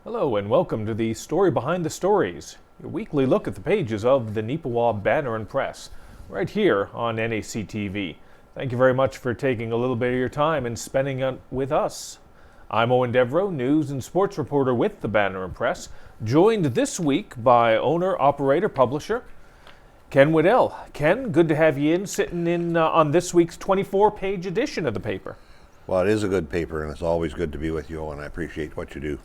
Hello and welcome to the Story Behind the Stories, your weekly look at the pages of the Neepawa Banner Press, right here on NAC TV. Thank you very much for taking a little bit of your time and spending it with us. I'm Eoin Devereux, news and sports reporter with the Banner Press, joined this week by owner, operator, publisher, Ken Waddell. Ken, good to have you sitting in on this week's 24-page edition of the paper. Well, it is a good paper, and it's always good to be with you, and I appreciate what you do.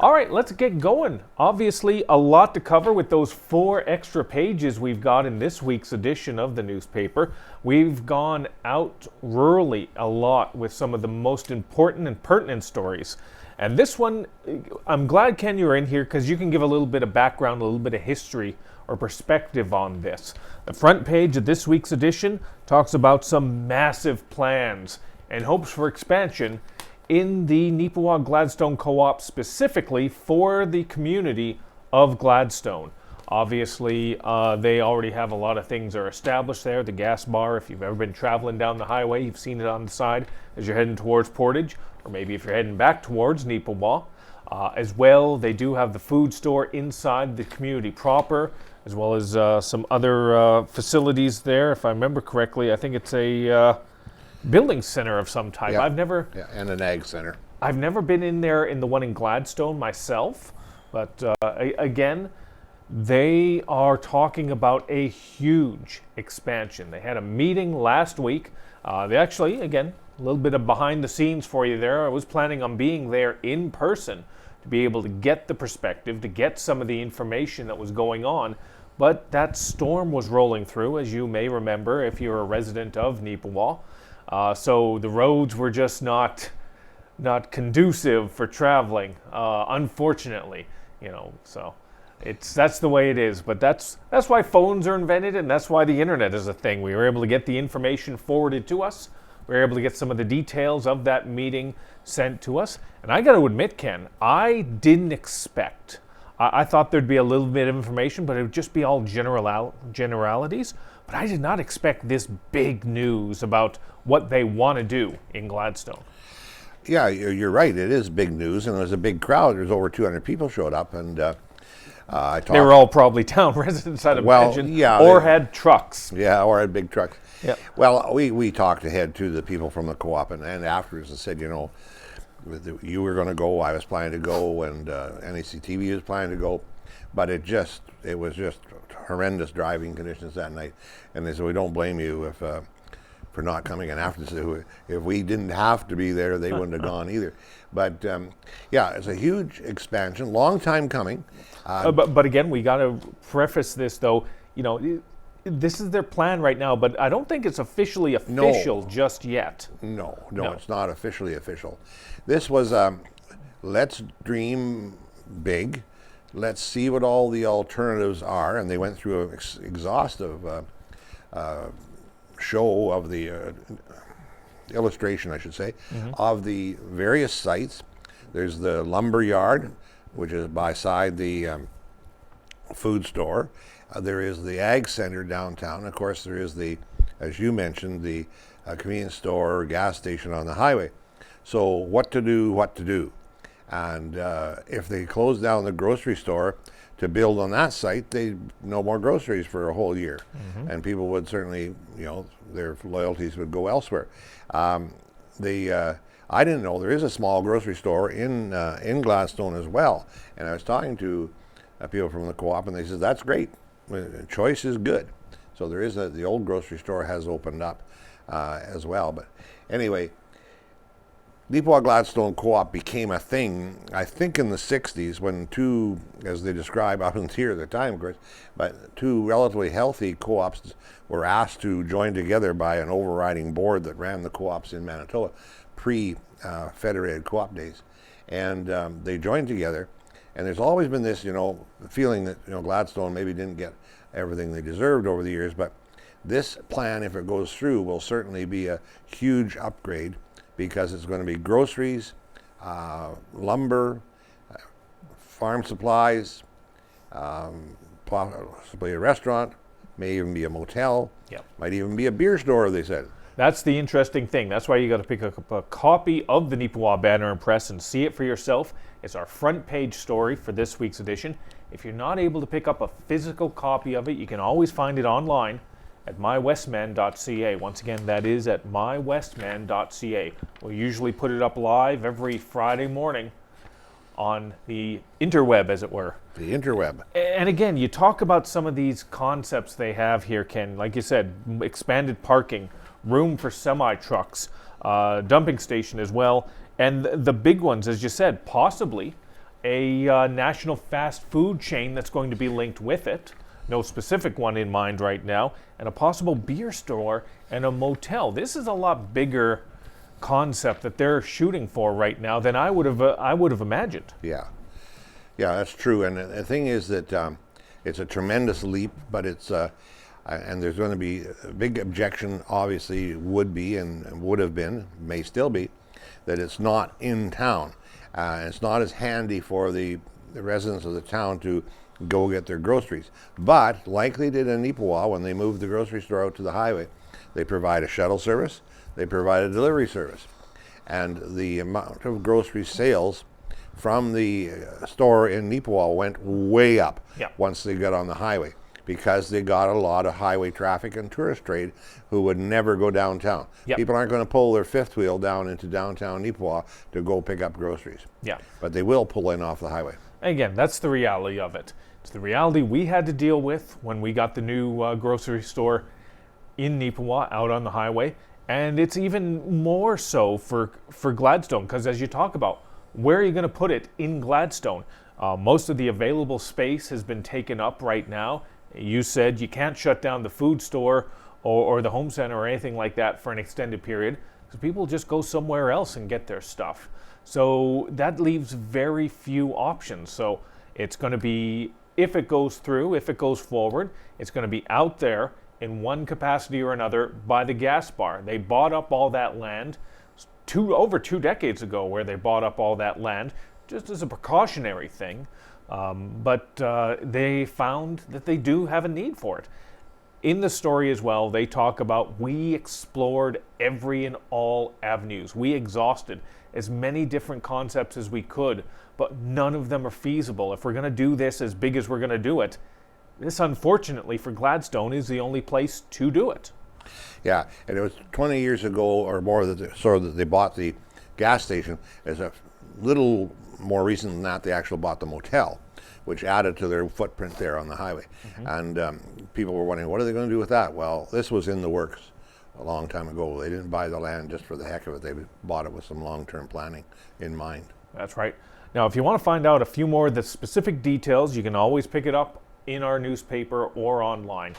All right, let's get going. Obviously, a lot to cover with those 4 extra pages we've got in this week's edition of the newspaper. We've gone out rurally a lot with some of the most important and pertinent stories. And this one, I'm glad, Ken, you're in here because you can give a little bit of background, a little bit of history or perspective on this. The front page of this week's edition talks about some massive plans and hopes for expansion in the Neepawa Gladstone Co-op, specifically for the community of Gladstone. Obviously, they already have a lot of things that are established there. The gas bar, if you've ever been traveling down the highway, you've seen it on the side as you're heading towards Portage, or maybe if you're heading back towards Neepawa. As well, they do have the food store inside the community proper, as well as some other facilities there. If I remember correctly, I think it's a building center of some type. Yeah. And an ag center. I've never been in there in the one in Gladstone myself, but again, they are talking about a huge expansion. They had a meeting last week. They actually, again, a little bit of behind the scenes for you there. I was planning on being there in person to be able to get the perspective, to get some of the information that was going on. But that storm was rolling through, as you may remember if you're a resident of Neepawa. So the roads were just not conducive for traveling, unfortunately, so that's the way it is. But that's why phones are invented, and that's why the internet is a thing. We were able to get the information forwarded to us. We were able to get some of the details of that meeting sent to us. And I got to admit, Ken, I didn't expect. I thought there'd be a little bit of information, but it would just be all generalities. But I did not expect this big news about what they want to do in Gladstone. Yeah, you're right. It is big news, and there's a big crowd. There's over 200 people showed up, and I talked. They were all probably town residents, I'd imagine, yeah, or had trucks. Yeah, or had big trucks. Yeah. Well, we talked ahead to the people from the co-op, and afterwards and said, you were going to go, I was planning to go, and NAC TV was planning to go, but it was just horrendous driving conditions that night, and they said, we don't blame you for not coming. And after, if we didn't have to be there, they wouldn't have gone either. But yeah, it's a huge expansion, long time coming. But again, we got to preface this though. This is their plan right now, but I don't think it's officially official just yet. No, it's not officially official. This was let's dream big. Let's see what all the alternatives are, and they went through an exhaustive show of the illustration, I should say, of the various sites. There's the lumber yard, which is beside the food store. There is the ag center downtown. Of course, there is as you mentioned, the convenience store, gas station on the highway. So what to do? And if they close down the grocery store to build on that site, no more groceries for a whole year. And people would certainly, their loyalties would go elsewhere. I didn't know there is a small grocery store in Gladstone as well. And I was talking to people from the co-op, and they said, that's great. Choice is good. So there is the old grocery store has opened up as well. But anyway, Neepawa Gladstone Co-op became a thing, I think, in the 60s when two, as they describe out in here at the time, of course, but two relatively healthy co-ops were asked to join together by an overriding board that ran the co-ops in Manitoba pre-federated co-op days. And they joined together. And there's always been this, feeling that, Gladstone maybe didn't get everything they deserved over the years, but this plan, if it goes through, will certainly be a huge upgrade because it's going to be groceries, lumber, farm supplies, possibly a restaurant, may even be a motel, might even be a beer store, they said. That's the interesting thing. That's why you got to pick up a copy of the Neepawa Banner Press and see it for yourself. It's our front page story for this week's edition. If you're not able to pick up a physical copy of it, you can always find it online at mywestman.ca. Once again, that is at mywestman.ca. We'll usually put it up live every Friday morning on the interweb, as it were. The interweb. And again, you talk about some of these concepts they have here, Ken. Like you said, expanded parking, room for semi-trucks, dumping station as well. And the big ones, as you said, possibly a national fast food chain that's going to be linked with it. No specific one in mind right now. And a possible beer store and a motel. This is a lot bigger concept that they're shooting for right now than I would have imagined. Yeah, that's true. And the thing is that it's a tremendous leap, but it's and there's going to be a big objection. Obviously, would be and would have been, may still be, that it's not in town. It's not as handy for the residents of the town to go get their groceries. But like they did in Neepawa when they moved the grocery store out to the highway, they provide a shuttle service. They provide a delivery service, and the amount of grocery sales from the store in Neepawa went way up once they got on the highway, because they got a lot of highway traffic and tourist trade who would never go downtown. People aren't going to pull their fifth wheel down into downtown Neepawa to go pick up groceries. But they will pull in off the highway. Again, that's the reality of it. It's the reality we had to deal with when we got the new grocery store in Neepawa out on the highway. And it's even more so for Gladstone, because as you talk about, where are you going to put it in Gladstone? Most of the available space has been taken up right now. You said you can't shut down the food store or the home center or anything like that for an extended period, because people just go somewhere else and get their stuff. So that leaves very few options. So it's going to be, if it goes through, if it goes forward, it's going to be out there in one capacity or another by the gas bar. They bought up all that land over 2 decades ago, where they bought up all that land just as a precautionary thing. But they found that they do have a need for it. In the story as well, they talk about, we explored every and all avenues. We exhausted as many different concepts as we could, but none of them are feasible. If we're going to do this as big as we're going to do it, this, unfortunately, for Gladstone, is the only place to do it. Yeah, and it was 20 years ago or more that they bought the gas station. As a little more recent than that, they actually bought the motel, which added to their footprint there on the highway. And people were wondering, what are they going to do with that? Well, this was in the works a long time ago. They didn't buy the land just for the heck of it. They bought it with some long-term planning in mind. That's right. Now, if you want to find out a few more of the specific details, you can always pick it up in our newspaper or online.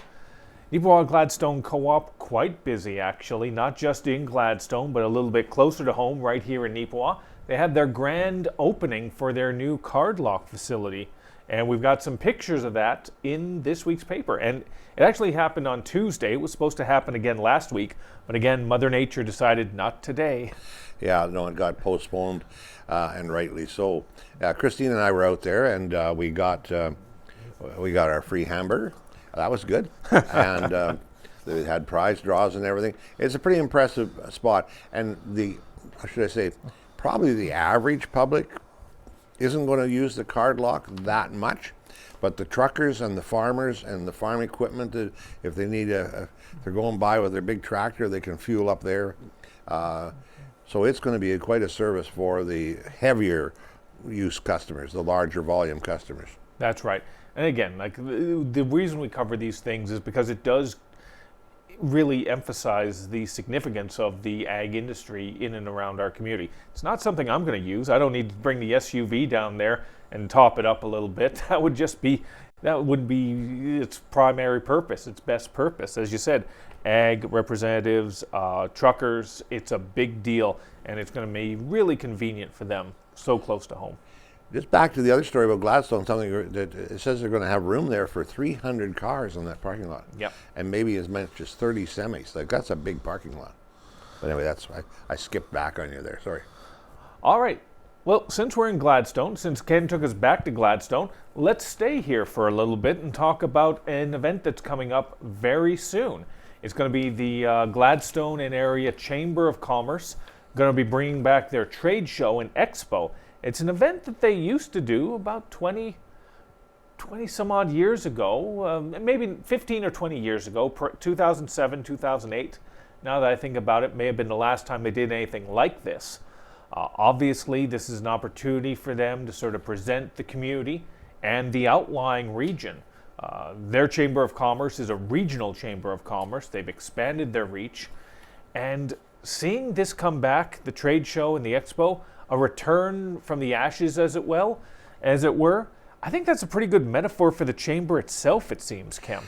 Neepawa Gladstone Co-op, quite busy actually, not just in Gladstone, but a little bit closer to home right here in Neepawa. They had their grand opening for their new card lock facility, and we've got some pictures of that in this week's paper. And it actually happened on Tuesday. It was supposed to happen again last week, but again, Mother Nature decided not today. Yeah, no, it got postponed, and rightly so. Christine and I were out there, and we got our free hamburger. That was good. And they had prize draws and everything. It's a pretty impressive spot. And probably the average public isn't going to use the card lock that much. But the truckers and the farmers and the farm equipment, if they need if they're going by with their big tractor, they can fuel up there. So it's going to be quite a service for the heavier use customers, the larger volume customers. That's right. And again, like the reason we cover these things is because it does really emphasize the significance of the ag industry in and around our community. It's not something I'm going to use. I don't need to bring the SUV down there and top it up a little bit. That would be its primary purpose, its best purpose. As you said, ag representatives, truckers, it's a big deal, and it's going to be really convenient for them, so close to home. Just back to the other story about Gladstone, something that it says they're going to have room there for 300 cars in that parking lot. Yep. And maybe as much as 30 semis. Like, that's a big parking lot. But anyway, that's why I skipped back on you there. Sorry. All right. Well, since we're in Gladstone, since Ken took us back to Gladstone, let's stay here for a little bit and talk about an event that's coming up very soon. It's going to be the Gladstone and Area Chamber of Commerce, going to be bringing back their trade show and expo. It's an event that they used to do about 20 some odd years ago, maybe 15 or 20 years ago, 2007, 2008. Now that I think about it, may have been the last time they did anything like this. Obviously, this is an opportunity for them to sort of present the community and the outlying region. Their Chamber of Commerce is a regional Chamber of Commerce. They've expanded their reach. And seeing this come back, the trade show and the expo, a return from the ashes, as it were, I think that's a pretty good metaphor for the chamber itself, it seems, Ken.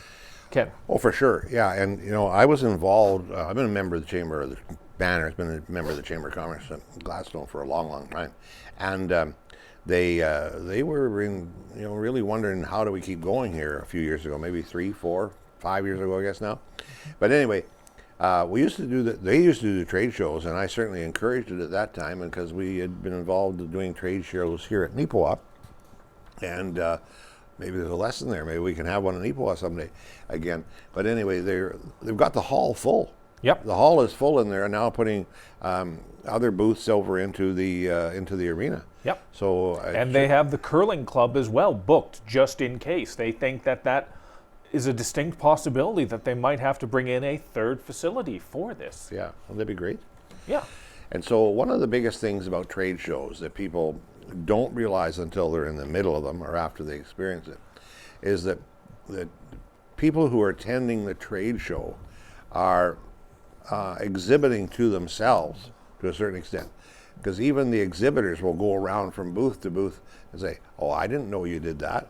Oh, for sure, yeah. And I was involved. I've been a member of the Chamber of the Banner. I've been a member of the Chamber of Commerce in Gladstone for a long, long time, and they were really wondering how do we keep going here a few years ago, maybe 3, 4, 5 years ago, I guess now. But anyway, they used to do the trade shows, and I certainly encouraged it at that time, because we had been involved in doing trade shows here at Neepawa. And maybe there's a lesson there. Maybe we can have one in Neepawa someday again. But anyway, they've got the hall full. Yep. The hall is full, and they're now putting other booths over into the arena. Yep. So and they have the curling club as well booked, just in case. They think that is a distinct possibility that they might have to bring in a third facility for this. Yeah, well, that'd be great. Yeah. And so one of the biggest things about trade shows that people don't realize until they're in the middle of them or after they experience it is that people who are attending the trade show are exhibiting to themselves to a certain extent, because even the exhibitors will go around from booth to booth and say, oh, I didn't know you did that.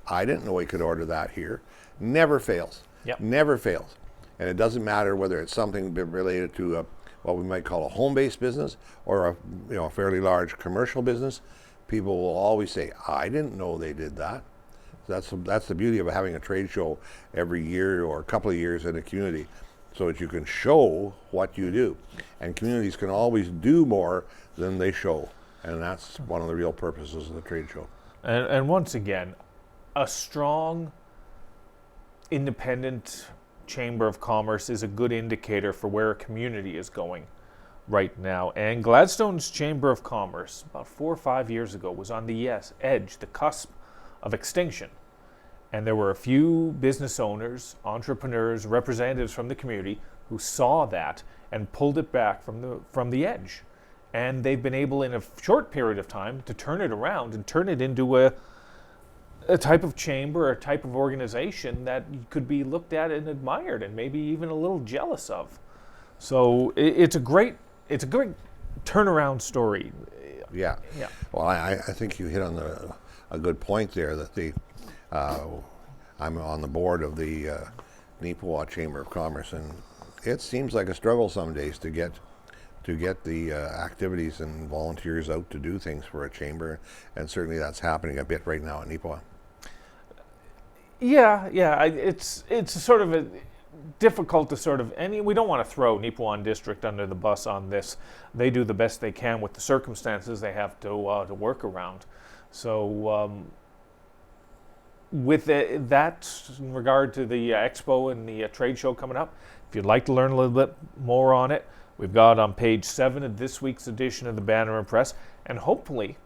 I didn't know we could order that here. Never fails. Yep. Never fails. And it doesn't matter whether it's something related to what we might call a home-based business or a fairly large commercial business. People will always say, I didn't know they did that. So that's the beauty of having a trade show every year or a couple of years in a community, so that you can show what you do. And communities can always do more than they show. And that's one of the real purposes of the trade show. And once again, a strong, independent Chamber of Commerce is a good indicator for where a community is going right now. And Gladstone's Chamber of Commerce, about 4 or 5 years ago, was on the edge, the cusp of extinction. And there were a few business owners, entrepreneurs, representatives from the community who saw that and pulled it back from the edge. And they've been able, in a short period of time, to turn it around and turn it into a type of chamber, a type of organization that could be looked at and admired, and maybe even a little jealous of. So it's a great turnaround story. Yeah. Yeah. Well, I think you hit on a good point there, that I'm on the board of the Neepawa Chamber of Commerce, and it seems like a struggle some days to get the activities and volunteers out to do things for a chamber, and certainly that's happening a bit right now at Neepawa. Yeah. It's sort of difficult to sort of, and we don't want to throw Neepawa District under the bus on this. They do the best they can with the circumstances they have to work around. So with that in regard to the expo and the trade show coming up, if you'd like to learn a little bit more on it, we've got on page 7 of this week's edition of the Banner Press, and hopefully,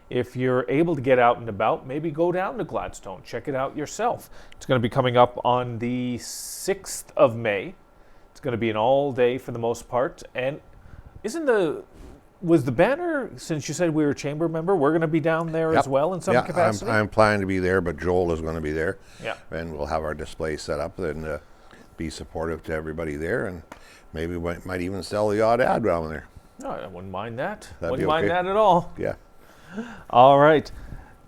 if you're able to get out and about, maybe go down to Gladstone, check it out yourself. It's going to be coming up on the 6th of May. It's going to be an all day for the most part. And was the Banner, since you said we were a chamber member, we're going to be down there as well in some capacity? I'm planning to be there, but Joel is going to be there. Yeah. And we'll have our display set up and be supportive to everybody there, and maybe we might even sell the odd ad down there. No, I wouldn't mind that. That'd be Wouldn't mind okay. that at all. Yeah. All right.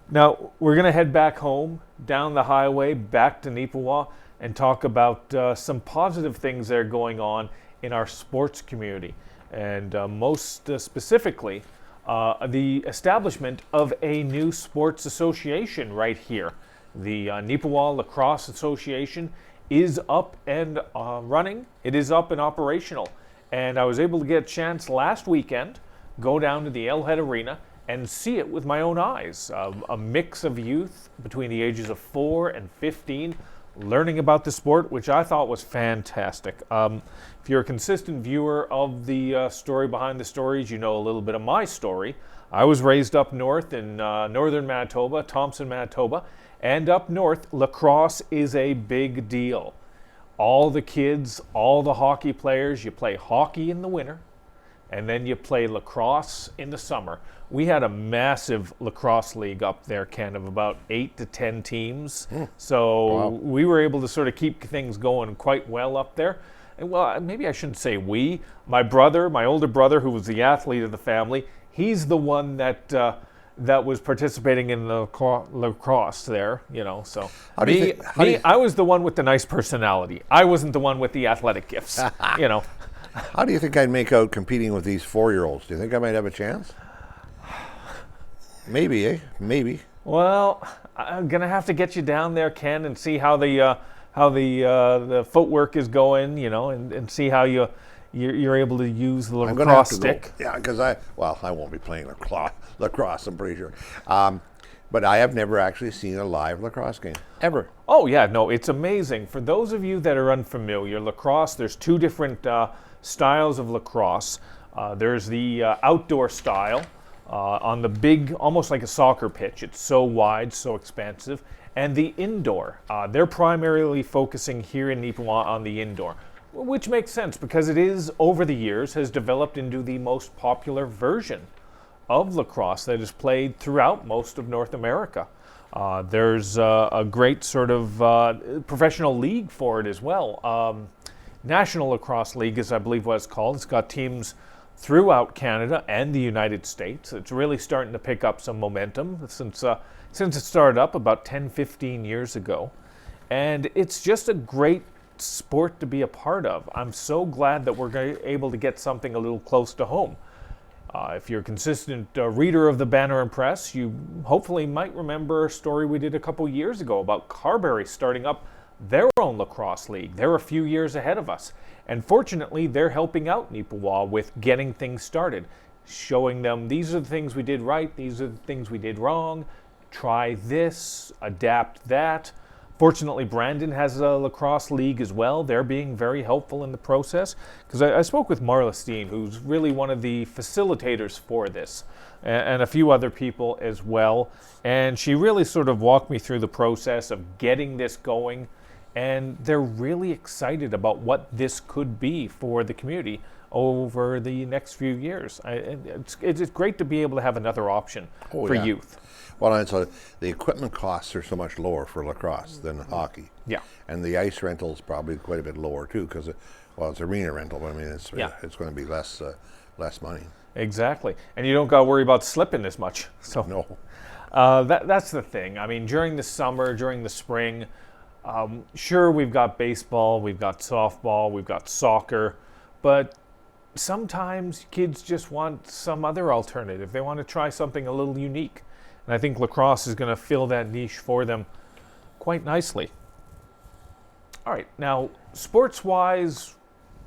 Now, we're going to head back home, down the highway, back to Neepawa, and talk about some positive things that are going on in our sports community. And most specifically, the establishment of a new sports association right here. The Neepawa Lacrosse Association is up and running. It is up and operational. And I was able to get a chance last weekend, go down to the Elhead Arena and see it with my own eyes. A mix of youth between the ages of 4 and 15, learning about the sport, which I thought was fantastic. If you're a consistent viewer of the story behind the stories, you know a little bit of my story. I was raised up north in northern Manitoba, Thompson, Manitoba, and up north, lacrosse is a big deal. All the kids, all the hockey players, you play hockey in the winter, and then you play lacrosse in the summer. We had a massive lacrosse league up there, Ken, of about 8 to 10 teams. So Wow. we were able to sort of keep things going quite well up there. And well, maybe I shouldn't say we. My brother, my older brother, who was the athlete of the family, he's the one that that was participating in the lacrosse there, you know. So How do you think- I was the one with the nice personality. I wasn't the one with the athletic gifts, you know. How do you think I'd make out competing with these 4-year-olds? Do you think I might have a chance? Maybe, eh? Maybe. Well, I'm gonna have to get you down there, Ken, and see how the footwork is going, you know, and see how you're able to use the I'm going to have lacrosse to stick. go. Yeah, because I won't be playing lacrosse, I'm pretty sure. But I have never actually seen a live lacrosse game, ever. Oh yeah, no, it's amazing. For those of you that are unfamiliar, lacrosse, there's two different styles of lacrosse. There's the outdoor style on the big, almost like a soccer pitch. It's so wide, so expansive. And the indoor. They're primarily focusing here in Neepawa on the indoor, which makes sense because it is, over the years, has developed into the most popular version of lacrosse that is played throughout most of North America. There's a great sort of professional league for it as well. National Lacrosse League is, I believe, what it's called. It's got teams throughout Canada and the United States. It's really starting to pick up some momentum since it started up about 10, 15 years ago. And it's just a great sport to be a part of. I'm so glad that we're able to get something a little close to home. If you're a consistent reader of the Banner Press, you hopefully might remember a story we did a couple years ago about Carberry starting up their own lacrosse league. They're a few years ahead of us. And fortunately, they're helping out Neepawa with getting things started, showing them these are the things we did right, these are the things we did wrong, try this, adapt that. Fortunately, Brandon has a lacrosse league as well. They're being very helpful in the process. Because I spoke with Marla Steen, who's really one of the facilitators for this, and a few other people as well. And she really sort of walked me through the process of getting this going. And they're really excited about what this could be for the community over the next few years. It's great to be able to have another option for youth. Well, and so the equipment costs are so much lower for lacrosse than hockey. Yeah. And the ice rental is probably quite a bit lower too, because it's arena rental. But I mean, it's going to be less money. Exactly, and you don't got to worry about slipping as much. So No. that's the thing. I mean, during the summer, during the spring, sure, we've got baseball, we've got softball, we've got soccer, but sometimes kids just want some other alternative. They want to try something a little unique. And I think lacrosse is going to fill that niche for them quite nicely. All right, now, sports-wise,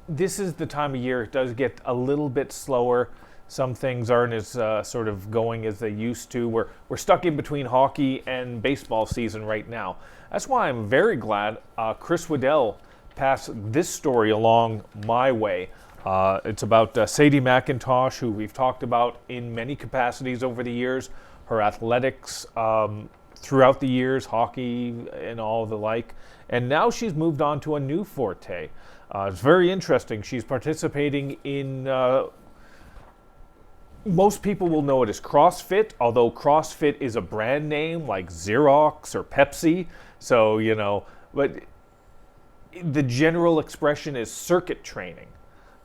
this is the time of year it does get a little bit slower. Some things aren't as sort of going as they used to. We're stuck in between hockey and baseball season right now. That's why I'm very glad Chris Waddell passed this story along my way. It's about Sadie McIntosh, who we've talked about in many capacities over the years. Her athletics throughout the years, hockey and all the like. And now she's moved on to a new forte. It's very interesting. She's participating in, most people will know it as CrossFit, although CrossFit is a brand name like Xerox or Pepsi. So, you know, but the general expression is circuit training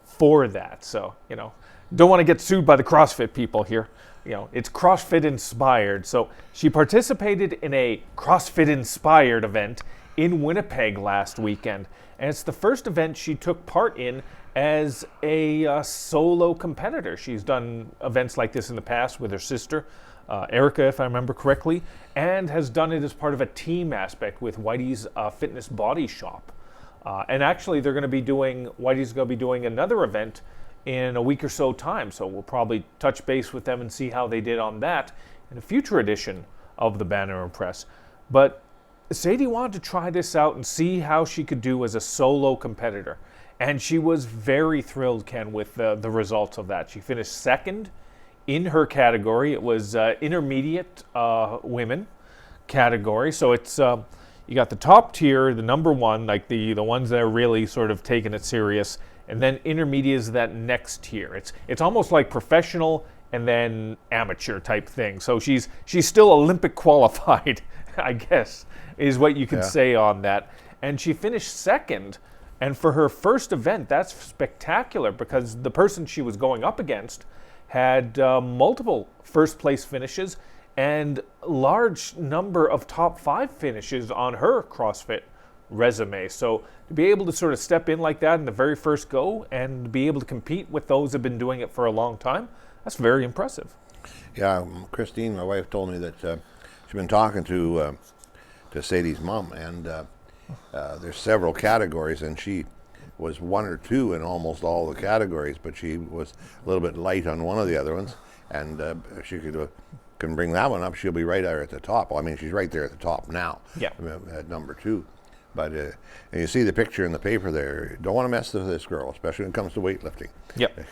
for that. So, you know, don't want to get sued by the CrossFit people here. You know, it's CrossFit inspired. So she participated in a CrossFit inspired event in Winnipeg last weekend. And it's the first event she took part in as a solo competitor. She's done events like this in the past with her sister, Erica, if I remember correctly, and has done it as part of a team aspect with Whitey's Fitness Body Shop. And actually, Whitey's going to be doing another event in a week or so time. So we'll probably touch base with them and see how they did on that in a future edition of the Banner Press. But Sadie wanted to try this out and see how she could do as a solo competitor. And she was very thrilled, Ken, with the results of that. She finished second in her category. It was intermediate women category. So it's you got the top tier, the number one, like the ones that are really sort of taking it serious, and then intermediate is that next tier. It's almost like professional and then amateur type thing. So she's still Olympic qualified, I guess, is what you could say on that. And she finished second. And for her first event, that's spectacular because the person she was going up against had multiple first place finishes and large number of top 5 finishes on her CrossFit resume. So to be able to sort of step in like that in the very first go and be able to compete with those who have been doing it for a long time, that's very impressive. Yeah, Christine, my wife, told me that she's been talking to Sadie's mom, and there's several categories, and she was 1 or 2 in almost all the categories, but she was a little bit light on one of the other ones, and if she can bring that one up, she'll be right there at the top. Well, I mean, she's right there at the top now, at number 2. But and you see the picture in the paper there. Don't want to mess with this girl, especially when it comes to weightlifting. Yep.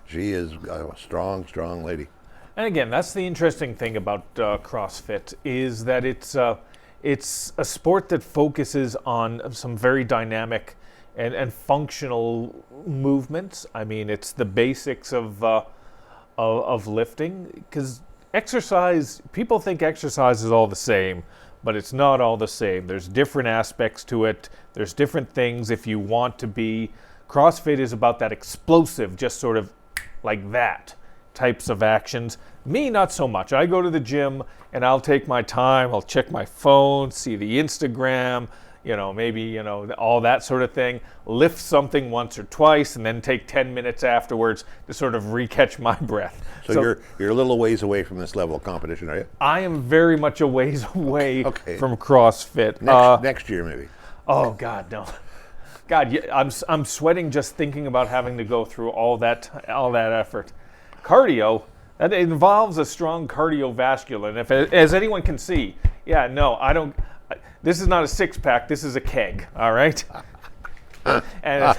She is a strong lady. And again, that's the interesting thing about CrossFit is that it's a sport that focuses on some very dynamic and functional movements. I mean, it's the basics of lifting, because exercise, people think exercise is all the same, but it's not all the same. There's different aspects to it. There's different things if you want to be. CrossFit is about that explosive, just sort of like that types of actions. Me, not so much. I go to the gym and I'll take my time. I'll check my phone, see the Instagram, maybe, all that sort of thing. Lift something once or twice and then take 10 minutes afterwards to sort of re-catch my breath. So you're a little ways away from this level of competition, are you? I am very much a ways away from CrossFit. Next year, maybe. Oh, God, no. God, I'm sweating just thinking about having to go through all that effort. Cardio, that involves a strong cardiovascular, and if, as anyone can see, I don't. This is not a 6-pack. This is a keg. All right, and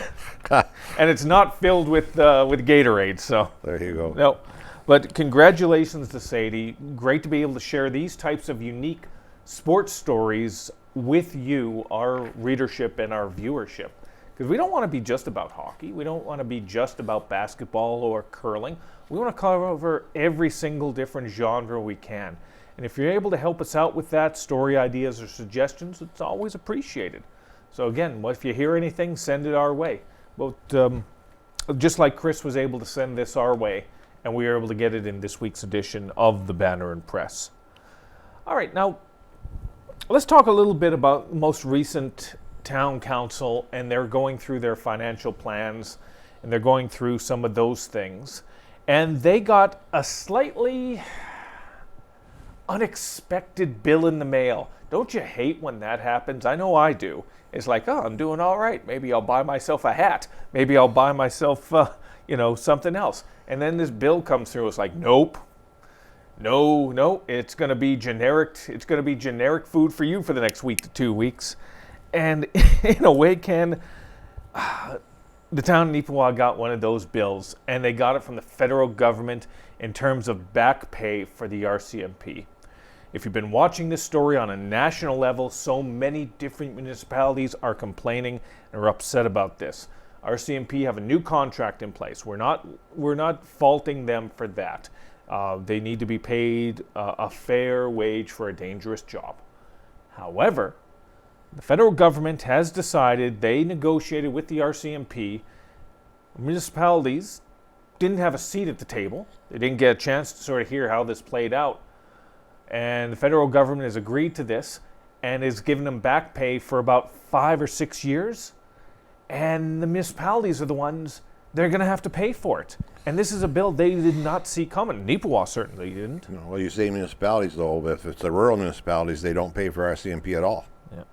it's not filled with Gatorade. So there you go. No, but congratulations to Sadie. Great to be able to share these types of unique sports stories with you, our readership and our viewership. Because we don't want to be just about hockey. We don't want to be just about basketball or curling. We want to cover every single different genre we can. And if you're able to help us out with that, story ideas or suggestions, it's always appreciated. So again, if you hear anything, send it our way. But just like Chris was able to send this our way, and we were able to get it in this week's edition of the Banner Press. All right, now let's talk a little bit about the most recent town council, and they're going through their financial plans, and they're going through some of those things. And they got a slightly unexpected bill in the mail. Don't you hate when that happens? I know I do. It's like, oh, I'm doing all right. Maybe I'll buy myself a hat. Maybe I'll buy myself, something else. And then this bill comes through. It's like, nope. No, it's going to be generic. It's going to be generic food for you for the next week to 2 weeks. And in a way, Ken, the town of Neepawa got one of those bills, and they got it from the federal government in terms of back pay for the RCMP. If you've been watching this story on a national level, so many different municipalities are complaining and are upset about this. RCMP have a new contract in place. We're not faulting them for that. They need to be paid a fair wage for a dangerous job. However, the federal government has decided, they negotiated with the RCMP. Municipalities didn't have a seat at the table. They didn't get a chance to sort of hear how this played out. And the federal government has agreed to this and is giving them back pay for about 5 or 6 years. And the municipalities are the ones, they're going to have to pay for it. And this is a bill they did not see coming. Neepawa certainly didn't. No, well, you say municipalities, though, but if it's the rural municipalities, they don't pay for RCMP at all. Yeah.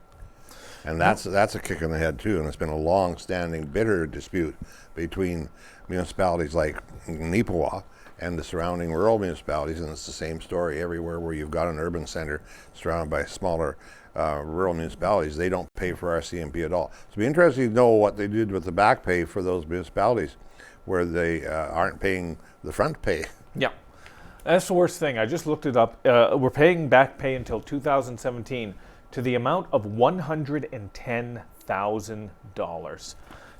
And that's a kick in the head, too. And it's been a long-standing, bitter dispute between municipalities like Neepawa and the surrounding rural municipalities. And it's the same story everywhere where you've got an urban center surrounded by smaller rural municipalities, they don't pay for our CMP at all. So it'd be interesting to know what they did with the back pay for those municipalities where they aren't paying the front pay. Yeah. That's the worst thing. I just looked it up. We're paying back pay until 2017 to the amount of $110,000.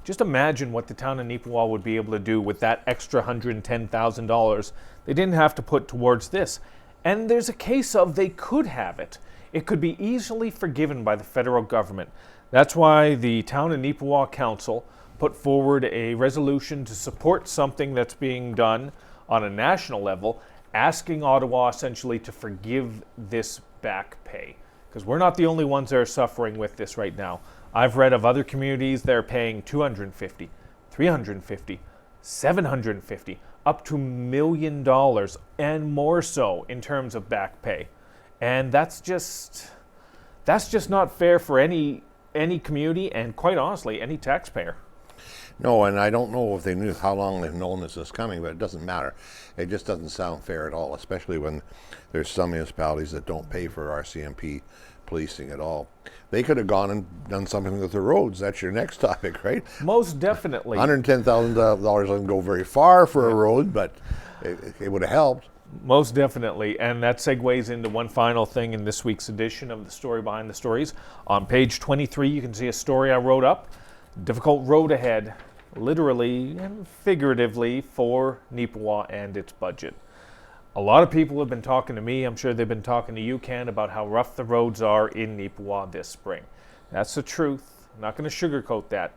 Just imagine what the town of Neepawa would be able to do with that extra $110,000 they didn't have to put towards this. And there's a case of they could have it. It could be easily forgiven by the federal government. That's why the town of Neepawa Council put forward a resolution to support something that's being done on a national level, asking Ottawa essentially to forgive this back pay. Because we're not the only ones that are suffering with this right now. I've read of other communities that are paying $250, $350, $750, up to $1 million and more so in terms of back pay. And that's just not fair for any community and, quite honestly, any taxpayer. No, and I don't know if they knew how long they've known this is coming, but it doesn't matter. It just doesn't sound fair at all, especially when there's some municipalities that don't pay for RCMP policing at all. They could have gone and done something with the roads. That's your next topic, right? Most definitely. $110,000 doesn't go very far for a road, but it would have helped. Most definitely, and that segues into one final thing in this week's edition of the Story Behind the Stories. On page 23, you can see a story I wrote up. Difficult road ahead, literally and figuratively, for Neepawa and its budget. A lot of people have been talking to me, I'm sure they've been talking to you, Ken, about how rough the roads are in Neepawa this spring. That's the truth. I'm not going to sugarcoat that.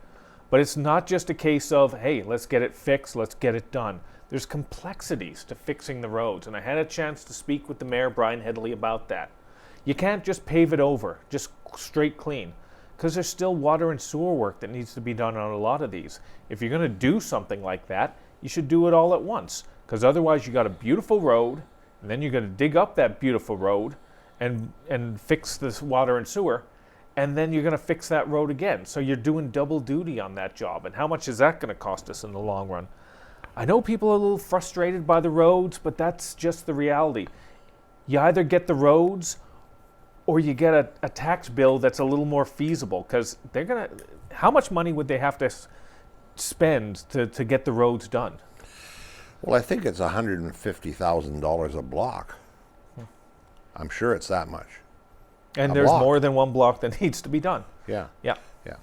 But it's not just a case of, hey, let's get it fixed, let's get it done. There's complexities to fixing the roads, and I had a chance to speak with the Mayor, Brian Headley, about that. You can't just pave it over, just straight clean, because there's still water and sewer work that needs to be done on a lot of these. If you're going to do something like that, you should do it all at once, because otherwise you got a beautiful road, and then you're going to dig up that beautiful road and fix this water and sewer, and then you're going to fix that road again. So you're doing double duty on that job, and how much is that going to cost us in the long run? I know people are a little frustrated by the roads, but that's just the reality. You either get the roads or you get a tax bill that's a little more feasible, because they're going to, how much money would they have to spend to get the roads done? Well, I think it's $150,000 a block. I'm sure it's that much. And there's more than one block that needs to be done. Yeah. Yeah. Yeah.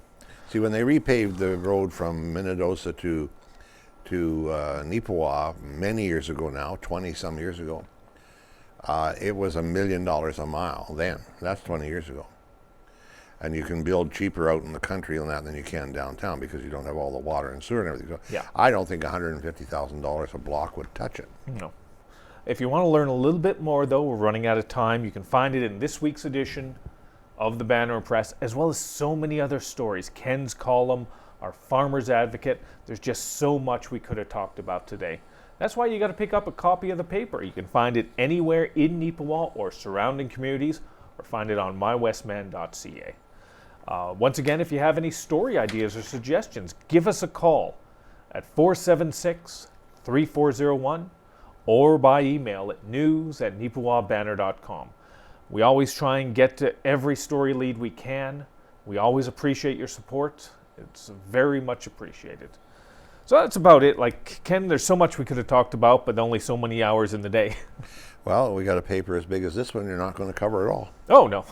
See, when they repaved the road from Minnedosa to Neepawa many years ago now, 20-some years ago, it was $1 million a mile then. That's 20 years ago. And you can build cheaper out in the country than you can downtown, because you don't have all the water and sewer and everything. So yeah. I don't think $150,000 a block would touch it. No. If you want to learn a little bit more, though, we're running out of time. You can find it in this week's edition of the Banner Press, as well as so many other stories. Ken's column, our Farmer's Advocate. There's just so much we could have talked about today. That's why you got to pick up a copy of the paper. You can find it anywhere in Neepawa or surrounding communities, or find it on mywestman.ca. Once again, if you have any story ideas or suggestions, give us a call at 476-3401 or by email at news@neepawabanner.com. We always try and get to every story lead we can. We always appreciate your support. It's very much appreciated. So that's about it. Like, Ken, there's so much we could have talked about, but only so many hours in the day. Well, we got a paper as big as this one. You're not going to cover it all. Oh, no.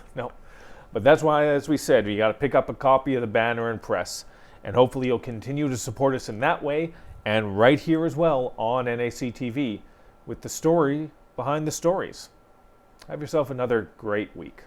But that's why, as we said, you got to pick up a copy of the Banner and Press, and hopefully you'll continue to support us in that way, and right here as well on NAC TV with the story behind the stories. Have yourself another great week.